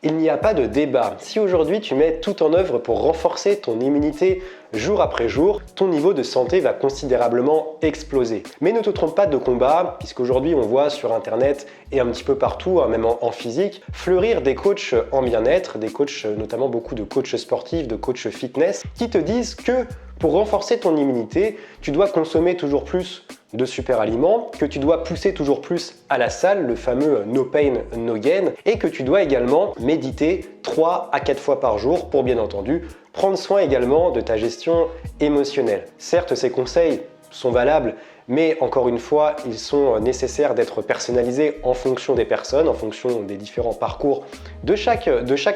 Il n'y a pas de débat. Si aujourd'hui tu mets tout en œuvre pour renforcer ton immunité jour après jour, ton niveau de santé va considérablement exploser. Mais ne te trompe pas de combat, puisqu'aujourd'hui on voit sur internet et un petit peu partout, même en physique, fleurir des coachs en bien-être, des coachs, notamment beaucoup de coachs sportifs, de coachs fitness, qui te disent que pour renforcer ton immunité, tu dois consommer toujours plus de super aliments, que tu dois pousser toujours plus à la salle, le fameux no pain, no gain, et que tu dois également méditer 3 à 4 fois par jour pour bien entendu prendre soin également de ta gestion émotionnelle. Certes, ces conseils sont valables, mais encore une fois, ils sont nécessaires d'être personnalisés en fonction des personnes, en fonction des différents parcours de chaque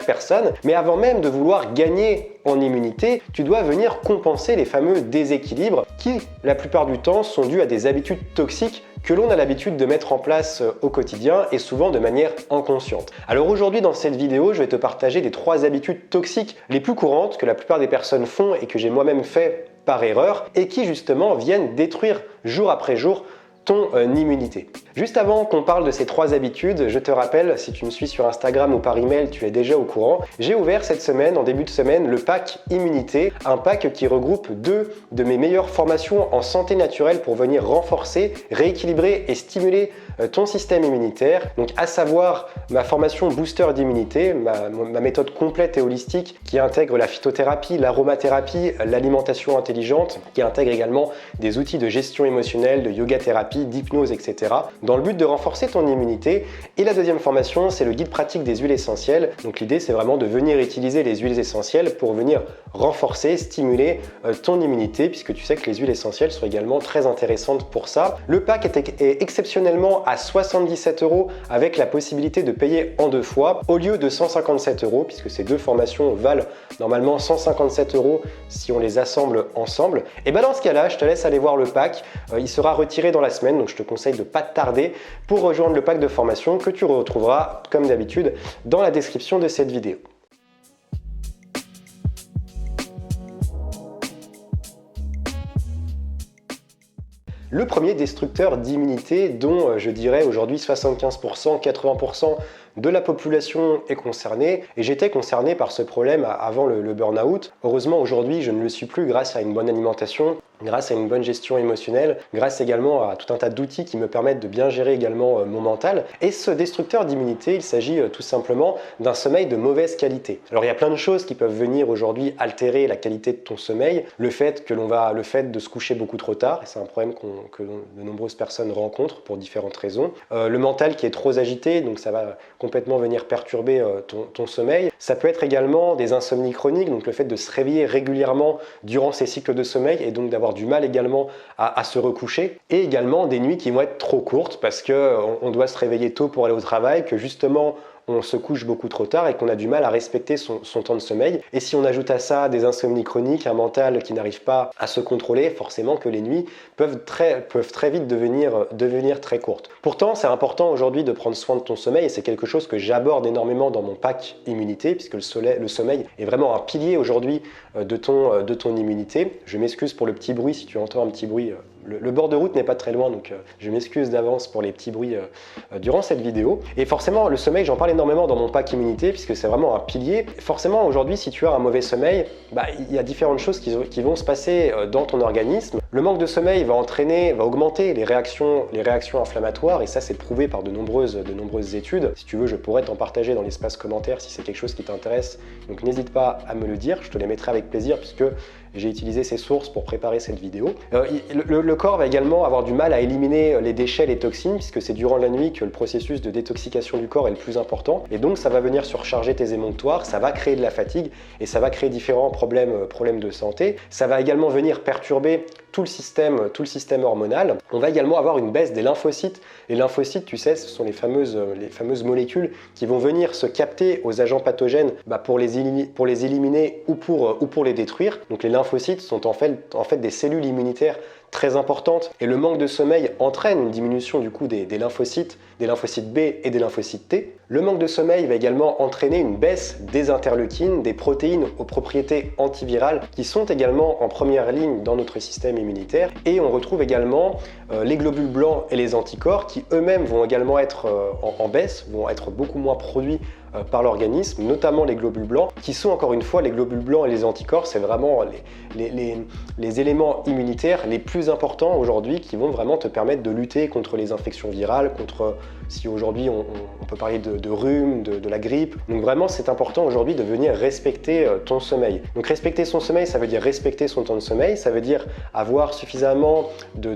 personne. Mais avant même de vouloir gagner en immunité, tu dois venir compenser les fameux déséquilibres qui, la plupart du temps, sont dus à des habitudes toxiques que l'on a l'habitude de mettre en place au quotidien et souvent de manière inconsciente. Alors aujourd'hui dans cette vidéo, je vais te partager les 3 habitudes toxiques les plus courantes que la plupart des personnes font et que j'ai moi-même fait par erreur et qui justement viennent détruire jour après jour ton immunité. Juste avant qu'on parle de ces 3 habitudes, je te rappelle, si tu me suis sur Instagram ou par email, tu es déjà au courant, j'ai ouvert cette semaine, en début de semaine, le pack Immunité, un pack qui regroupe 2 de mes meilleures formations en santé naturelle pour venir renforcer, rééquilibrer et stimuler ton système immunitaire. Donc à savoir ma formation Booster d'immunité, ma méthode complète et holistique qui intègre la phytothérapie, l'aromathérapie, l'alimentation intelligente, qui intègre également des outils de gestion émotionnelle, de yoga thérapie, d'hypnose, etc. dans le but de renforcer ton immunité. Et la deuxième formation, c'est le guide pratique des huiles essentielles. Donc l'idée, c'est vraiment de venir utiliser les huiles essentielles pour venir renforcer, stimuler ton immunité, puisque tu sais que les huiles essentielles sont également très intéressantes pour ça. Le pack est exceptionnellement à 77 € avec la possibilité de payer en 2 fois au lieu de 157 €, puisque ces 2 formations valent normalement 157 € si on les assemble ensemble. Et bien dans ce cas-là, je te laisse aller voir le pack. Il sera retiré dans la semaine, donc je te conseille de ne pas tarder pour rejoindre le pack de formation que tu retrouveras comme d'habitude dans la description de cette vidéo. Le premier destructeur d'immunité dont je dirais aujourd'hui 75%, 80% de la population est concernée, et j'étais concerné par ce problème avant le burn-out. Heureusement aujourd'hui je ne le suis plus grâce à une bonne alimentation, grâce à une bonne gestion émotionnelle, grâce également à tout un tas d'outils qui me permettent de bien gérer également mon mental. Et ce destructeur d'immunité, il s'agit tout simplement d'un sommeil de mauvaise qualité. Alors il y a plein de choses qui peuvent venir aujourd'hui altérer la qualité de ton sommeil. Le fait de se coucher beaucoup trop tard, et c'est un problème que de nombreuses personnes rencontrent pour différentes raisons. Le mental qui est trop agité, donc ça va complètement venir perturber ton sommeil. Ça peut être également des insomnies chroniques, donc le fait de se réveiller régulièrement durant ces cycles de sommeil et donc d'avoir du mal également à se recoucher, et également des nuits qui vont être trop courtes parce qu'on doit se réveiller tôt pour aller au travail, que justement on se couche beaucoup trop tard et qu'on a du mal à respecter son temps de sommeil. Et si on ajoute à ça des insomnies chroniques, un mental qui n'arrive pas à se contrôler, forcément que les nuits peuvent très vite devenir très courtes. Pourtant, c'est important aujourd'hui de prendre soin de ton sommeil et c'est quelque chose que j'aborde énormément dans mon pack immunité, puisque le sommeil est vraiment un pilier aujourd'hui de ton immunité. Je m'excuse pour le petit bruit, si tu entends un petit bruit. Le bord de route n'est pas très loin, donc je m'excuse d'avance pour les petits bruits durant cette vidéo. Et forcément, le sommeil, j'en parle énormément dans mon pack immunité, puisque c'est vraiment un pilier. Forcément, aujourd'hui, si tu as un mauvais sommeil, il y a différentes choses qui vont se passer dans ton organisme. Le manque de sommeil va augmenter les réactions inflammatoires, et ça, c'est prouvé par de nombreuses études. Si tu veux, je pourrais t'en partager dans l'espace commentaire si c'est quelque chose qui t'intéresse. Donc n'hésite pas à me le dire, je te les mettrai avec plaisir, puisque j'ai utilisé ces sources pour préparer cette vidéo. Le corps va également avoir du mal à éliminer les déchets, les toxines, puisque c'est durant la nuit que le processus de détoxication du corps est le plus important. Et donc ça va venir surcharger tes émonctoires, ça va créer de la fatigue et ça va créer différents problèmes de santé. Ça va également venir perturber tout le système hormonal. On va également avoir une baisse des lymphocytes. Les lymphocytes, tu sais, ce sont les fameuses molécules qui vont venir se capter aux agents pathogènes pour les éliminer ou pour les détruire. Donc les lymphocytes sont en fait des cellules immunitaires très importante, et le manque de sommeil entraîne une diminution du coup des lymphocytes B et des lymphocytes T. Le manque de sommeil va également entraîner une baisse des interleukines, des protéines aux propriétés antivirales qui sont également en première ligne dans notre système immunitaire, et on retrouve également les globules blancs et les anticorps qui eux-mêmes vont également être en baisse, vont être beaucoup moins produits par l'organisme, notamment les globules blancs, qui sont encore une fois les globules blancs et les anticorps, c'est vraiment les éléments immunitaires les plus importants aujourd'hui qui vont vraiment te permettre de lutter contre les infections virales, contre, si aujourd'hui on peut parler de rhume, de la grippe. Donc vraiment c'est important aujourd'hui de venir respecter ton sommeil. Donc respecter son sommeil, ça veut dire respecter son temps de sommeil, ça veut dire avoir suffisamment de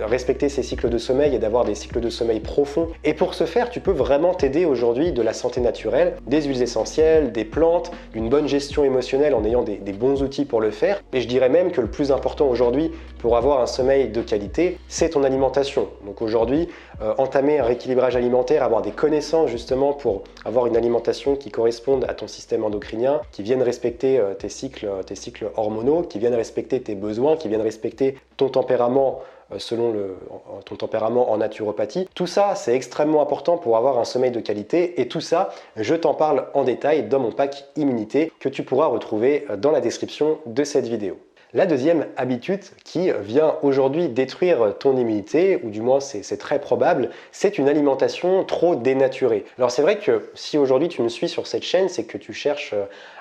respecter ses cycles de sommeil et d'avoir des cycles de sommeil profonds. Et pour ce faire, tu peux vraiment t'aider aujourd'hui de la santé naturelle, des huiles essentielles, des plantes, d'une bonne gestion émotionnelle en ayant des bons outils pour le faire. Et je dirais même que le plus important aujourd'hui pour avoir un sommeil de qualité, c'est ton alimentation. Donc aujourd'hui, entamer un rééquilibrage alimentaire, avoir des connaissances justement pour avoir une alimentation qui corresponde à ton système endocrinien, qui vienne respecter tes cycles hormonaux, qui vienne respecter tes besoins, qui vienne respecter ton tempérament selon ton tempérament en naturopathie. Tout ça, c'est extrêmement important pour avoir un sommeil de qualité et tout ça, je t'en parle en détail dans mon pack immunité que tu pourras retrouver dans la description de cette vidéo. La deuxième habitude qui vient aujourd'hui détruire ton immunité, ou du moins c'est très probable, c'est une alimentation trop dénaturée. Alors c'est vrai que si aujourd'hui tu me suis sur cette chaîne, c'est que tu cherches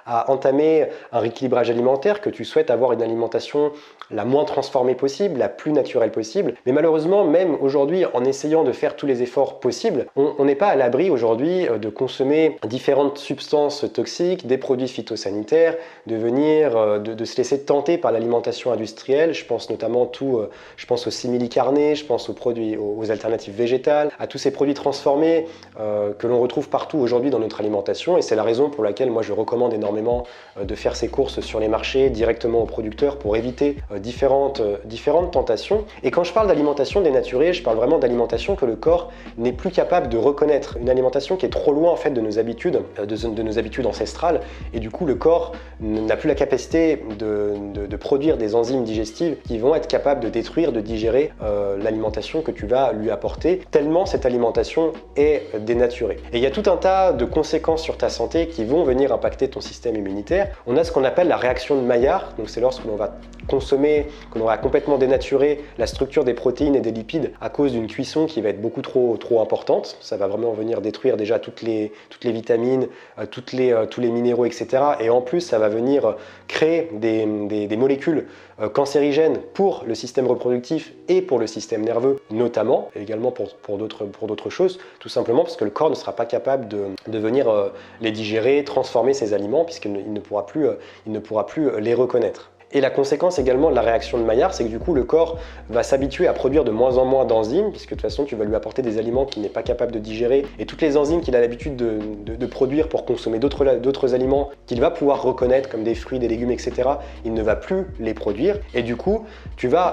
à entamer un rééquilibrage alimentaire, que tu souhaites avoir une alimentation la moins transformée possible, la plus naturelle possible. Mais malheureusement, même aujourd'hui, en essayant de faire tous les efforts possibles, on n'est pas à l'abri aujourd'hui de consommer différentes substances toxiques, des produits phytosanitaires, de se laisser tenter par l'alimentation industrielle. Je pense notamment je pense aux simili-carnés, je pense aux alternatives végétales, à tous ces produits transformés que l'on retrouve partout aujourd'hui dans notre alimentation. Et c'est la raison pour laquelle moi je recommande énormément de faire ses courses sur les marchés directement aux producteurs pour éviter différentes tentations. Et quand je parle d'alimentation dénaturée, je parle vraiment d'alimentation que le corps n'est plus capable de reconnaître. Une alimentation qui est trop loin en fait de nos habitudes, de nos habitudes ancestrales. Et du coup, le corps n'a plus la capacité de produire des enzymes digestives qui vont être capables de détruire, de digérer l'alimentation que tu vas lui apporter, tellement cette alimentation est dénaturée. Et il y a tout un tas de conséquences sur ta santé qui vont venir impacter ton système immunitaire. On a ce qu'on appelle la réaction de Maillard, donc c'est lorsque l'on va consommer, que l'on va complètement dénaturer la structure des protéines et des lipides à cause d'une cuisson qui va être beaucoup trop importante. Ça va vraiment venir détruire déjà toutes les vitamines, tous les minéraux, etc. Et en plus, ça va venir créer des molécules cancérigènes pour le système reproductif et pour le système nerveux notamment, et également pour d'autres choses, tout simplement parce que le corps ne sera pas capable de venir les digérer, transformer ces aliments, puisqu'il ne pourra plus les reconnaître. Et la conséquence également de la réaction de Maillard, c'est que du coup le corps va s'habituer à produire de moins en moins d'enzymes, puisque de toute façon tu vas lui apporter des aliments qu'il n'est pas capable de digérer, et toutes les enzymes qu'il a l'habitude de produire pour consommer d'autres aliments qu'il va pouvoir reconnaître comme des fruits, des légumes, etc., il ne va plus les produire, et du coup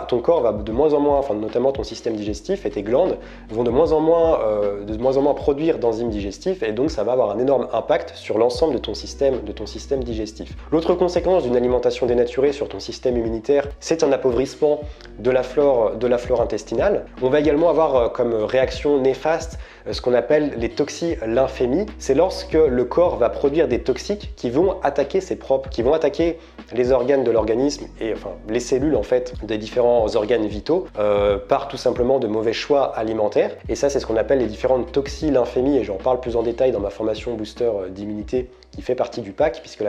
ton corps va de moins en moins, enfin notamment ton système digestif et tes glandes vont de moins en moins produire d'enzymes digestifs, et donc ça va avoir un énorme impact sur l'ensemble de ton système digestif. L'autre conséquence d'une alimentation dénaturée sur ton système immunitaire, c'est un appauvrissement de la flore intestinale. On va également avoir comme réaction néfaste ce qu'on appelle les toxi-lymphémies. C'est lorsque le corps va produire des toxiques qui vont attaquer les organes de l'organisme et enfin les cellules en fait des différents organes vitaux par tout simplement de mauvais choix alimentaires. Et ça, c'est ce qu'on appelle les différentes toxi-lymphémies, et j'en parle plus en détail dans ma formation Booster d'immunité qui fait partie du pack, puisque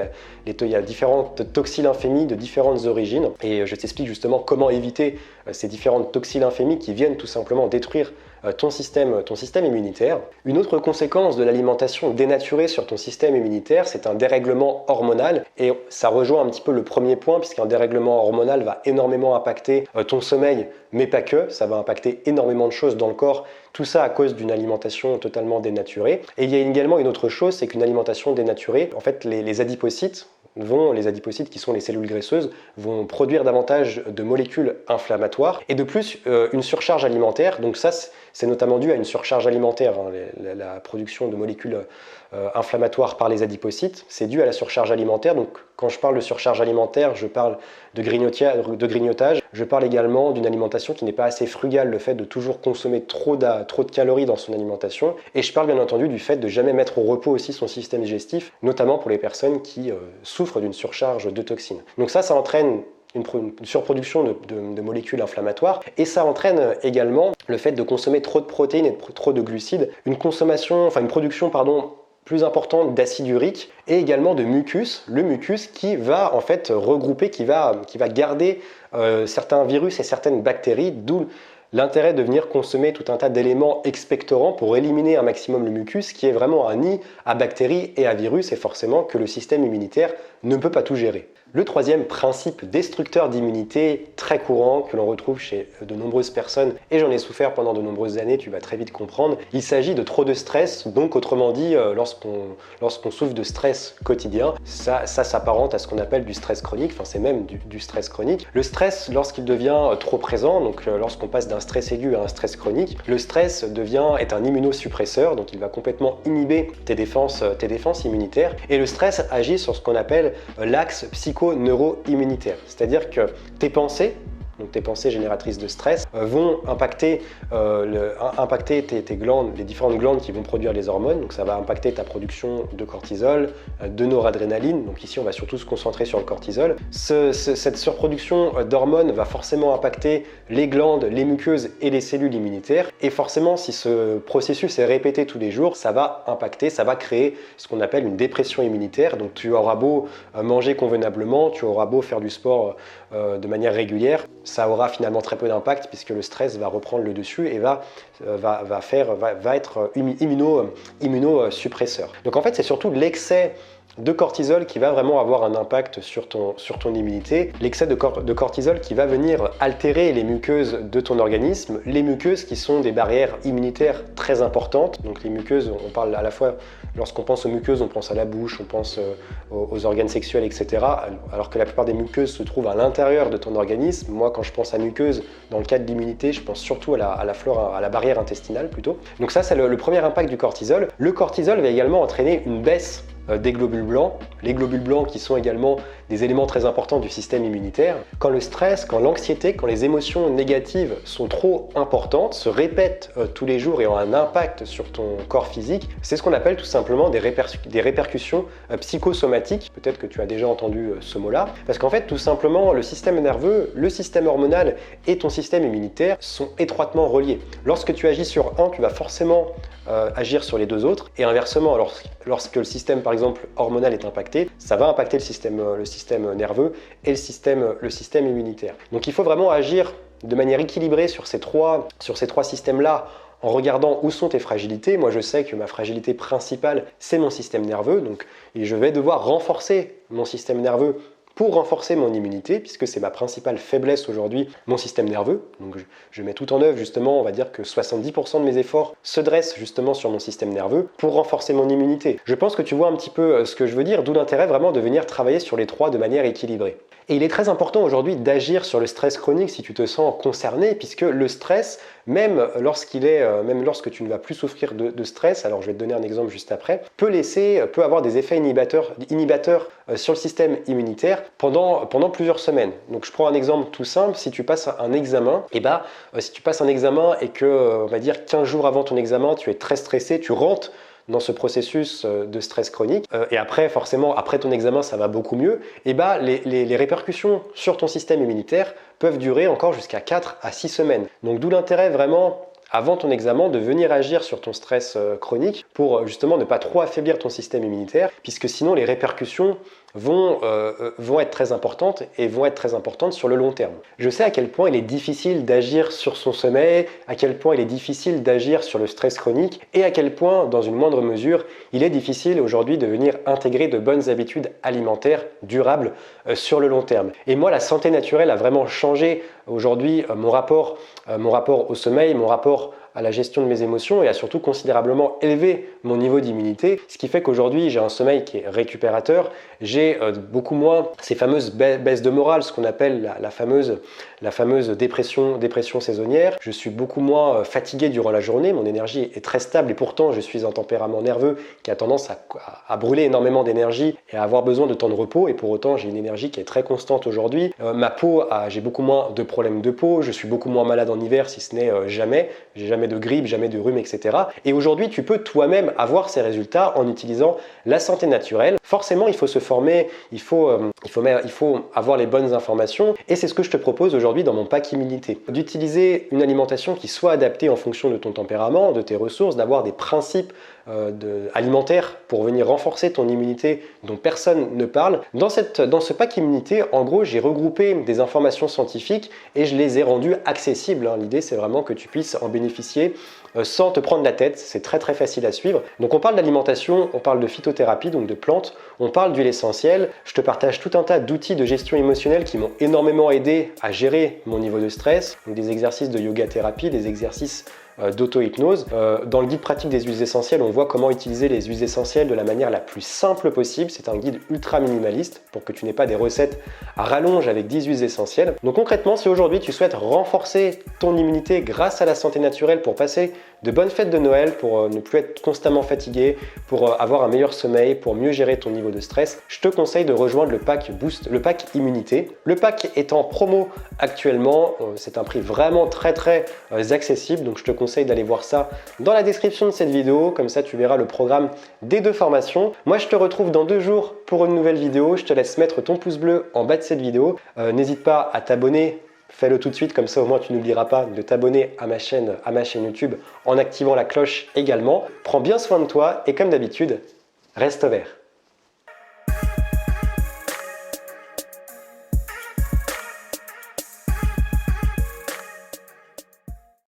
il y a différentes toxi-lymphémies de différentes origines, et je t'explique justement comment éviter ces différentes toxi-lymphémies qui viennent tout simplement détruire ton système immunitaire. Une autre conséquence de l'alimentation dénaturée sur ton système immunitaire, c'est un dérèglement hormonal, et ça rejoint un petit peu le premier point, puisqu'un dérèglement hormonal va énormément impacter ton sommeil, mais pas que, ça va impacter énormément de choses dans le corps, tout ça à cause d'une alimentation totalement dénaturée. Et il y a également une autre chose, c'est qu'une alimentation dénaturée, en fait les adipocytes qui sont les cellules graisseuses, vont produire davantage de molécules inflammatoires, et de plus une surcharge alimentaire. Donc ça, c'est notamment dû à une surcharge alimentaire, hein, la production de molécules inflammatoires par les adipocytes, c'est dû à la surcharge alimentaire. Donc quand je parle de surcharge alimentaire, je parle de grignotage, je parle également d'une alimentation qui n'est pas assez frugale, le fait de toujours consommer trop de calories dans son alimentation, et je parle bien entendu du fait de jamais mettre au repos aussi son système digestif, notamment pour les personnes qui souffrent d'une surcharge de toxines. Donc ça entraîne une surproduction de molécules inflammatoires, et ça entraîne également le fait de consommer trop de protéines et trop de glucides, une production plus importante d'acide urique et également de mucus, le mucus qui va en fait regrouper, qui va garder certains virus et certaines bactéries, d'où l'intérêt de venir consommer tout un tas d'éléments expectorants pour éliminer un maximum le mucus, qui est vraiment un nid à bactéries et à virus, et forcément que le système immunitaire ne peut pas tout gérer. Le troisième principe destructeur d'immunité très courant que l'on retrouve chez de nombreuses personnes, et j'en ai souffert pendant de nombreuses années, tu vas très vite comprendre, il s'agit de trop de stress, donc autrement dit, lorsqu'on souffre de stress quotidien, ça s'apparente à ce qu'on appelle du stress chronique, enfin c'est même du stress chronique. Le stress, lorsqu'il devient trop présent, donc lorsqu'on passe d'un stress aigu à un stress chronique, le stress est un immunosuppresseur, donc il va complètement inhiber tes défenses immunitaires, et le stress agit sur ce qu'on appelle l'axe psycho-neuro-immunitaire, c'est-à-dire que tes pensées, donc tes pensées génératrices de stress, vont impacter tes glandes, les différentes glandes qui vont produire les hormones. Donc ça va impacter ta production de cortisol, de noradrénaline. Donc ici, on va surtout se concentrer sur le cortisol. Cette surproduction d'hormones va forcément impacter les glandes, les muqueuses et les cellules immunitaires. Et forcément, si ce processus est répété tous les jours, ça va créer ce qu'on appelle une dépression immunitaire. Donc tu auras beau manger convenablement, tu auras beau faire du sport de manière régulière, ça aura finalement très peu d'impact puisque le stress va reprendre le dessus et va être immunosuppresseur. Donc en fait, c'est surtout l'excès de cortisol qui va vraiment avoir un impact sur ton immunité. L'excès de cortisol qui va venir altérer les muqueuses de ton organisme, les muqueuses qui sont des barrières immunitaires très importantes. Donc les muqueuses, on parle à la fois, lorsqu'on pense aux muqueuses, on pense à la bouche, on pense aux organes sexuels, etc. Alors que la plupart des muqueuses se trouvent à l'intérieur de ton organisme. Moi, quand je pense à muqueuses, dans le cadre de l'immunité, je pense surtout à la flore, à la barrière intestinale plutôt. Donc ça, c'est le premier impact du cortisol. Le cortisol va également entraîner une baisse des globules blancs, les globules blancs qui sont également des éléments très importants du système immunitaire. Quand le stress, quand l'anxiété, quand les émotions négatives sont trop importantes, se répètent tous les jours et ont un impact sur ton corps physique, c'est ce qu'on appelle tout simplement des répercussions psychosomatiques. Peut-être que tu as déjà entendu ce mot-là, parce qu'en fait tout simplement le système nerveux, le système hormonal et ton système immunitaire sont étroitement reliés. Lorsque tu agis sur un, tu vas forcément agir sur les deux autres, et inversement, lorsque le système par exemple hormonal est impacté, ça va impacter le système nerveux et le système immunitaire. Donc il faut vraiment agir de manière équilibrée sur ces trois systèmes-là, en regardant où sont tes fragilités. Moi je sais que ma fragilité principale c'est mon système nerveux, et je vais devoir renforcer mon système nerveux pour renforcer mon immunité, puisque c'est ma principale faiblesse aujourd'hui, mon système nerveux. Donc je mets tout en œuvre justement, on va dire que 70% de mes efforts se dressent justement sur mon système nerveux pour renforcer mon immunité. Je pense que tu vois un petit peu ce que je veux dire, d'où l'intérêt vraiment de venir travailler sur les trois de manière équilibrée. Et il est très important aujourd'hui d'agir sur le stress chronique si tu te sens concerné, puisque le stress, même lorsque tu ne vas plus souffrir de stress, alors je vais te donner un exemple juste après, peut avoir des effets inhibateurs sur le système immunitaire pendant plusieurs semaines. Donc je prends un exemple tout simple, si tu passes un examen, si tu passes un examen et que, on va dire 15 jours avant ton examen, tu es très stressé, tu rentres dans ce processus de stress chronique, et après forcément après ton examen ça va beaucoup mieux, et les répercussions sur ton système immunitaire peuvent durer encore jusqu'à 4 à 6 semaines. Donc d'où l'intérêt vraiment avant ton examen de venir agir sur ton stress chronique pour justement ne pas trop affaiblir ton système immunitaire, puisque sinon les répercussions vont être très importantes et vont être très importantes sur le long terme. Je sais à quel point il est difficile d'agir sur son sommeil, à quel point il est difficile d'agir sur le stress chronique, et à quel point, dans une moindre mesure, il est difficile aujourd'hui de venir intégrer de bonnes habitudes alimentaires durables sur le long terme. Et moi, la santé naturelle a vraiment changé aujourd'hui mon rapport au sommeil, mon rapport à la gestion de mes émotions, et a surtout considérablement élevé mon niveau d'immunité, ce qui fait qu'aujourd'hui j'ai un sommeil qui est récupérateur, j'ai beaucoup moins ces fameuses baisses de morale, ce qu'on appelle la fameuse dépression saisonnière. Je suis beaucoup moins fatigué durant la journée, mon énergie est très stable, et pourtant je suis un tempérament nerveux qui a tendance à brûler énormément d'énergie et à avoir besoin de temps de repos, et pour autant j'ai une énergie qui est très constante aujourd'hui. Ma peau, j'ai beaucoup moins de problèmes de peau, je suis beaucoup moins malade en hiver, si ce n'est jamais, j'ai jamais de grippe, jamais de rhume, etc. Et aujourd'hui, tu peux toi-même avoir ces résultats en utilisant la santé naturelle. Forcément, il faut se former, il faut avoir les bonnes informations, et c'est ce que je te propose aujourd'hui dans mon pack immunité. D'utiliser une alimentation qui soit adaptée en fonction de ton tempérament, de tes ressources, d'avoir des principes alimentaires pour venir renforcer ton immunité dont personne ne parle. Dans ce pack immunité, en gros, j'ai regroupé des informations scientifiques et je les ai rendues accessibles. L'idée, c'est vraiment que tu puisses en bénéficier sans te prendre la tête. C'est très très facile à suivre. Donc on parle d'alimentation, on parle de phytothérapie, donc de plantes, on parle d'huile essentielle. Je te partage tout un tas d'outils de gestion émotionnelle qui m'ont énormément aidé à gérer mon niveau de stress. Donc des exercices de yoga thérapie, des exercices d'auto-hypnose. Dans le guide pratique des huiles essentielles, on voit comment utiliser les huiles essentielles de la manière la plus simple possible. C'est un guide ultra minimaliste pour que tu n'aies pas des recettes à rallonge avec 10 huiles essentielles. Donc concrètement, si aujourd'hui tu souhaites renforcer ton immunité grâce à la santé naturelle pour passer de bonnes fêtes de Noël, pour ne plus être constamment fatigué, pour avoir un meilleur sommeil, pour mieux gérer ton niveau de stress, je te conseille de rejoindre le pack Boost, le pack Immunité. Le pack est en promo actuellement, c'est un prix vraiment très accessible, donc je te conseille d'aller voir ça dans la description de cette vidéo, comme ça tu verras le programme des 2 formations. Moi je te retrouve dans 2 jours pour une nouvelle vidéo, je te laisse mettre ton pouce bleu en bas de cette vidéo, n'hésite pas à t'abonner. Fais-le tout de suite, comme ça au moins tu n'oublieras pas de t'abonner à ma chaîne YouTube en activant la cloche également. Prends bien soin de toi et comme d'habitude, reste vert.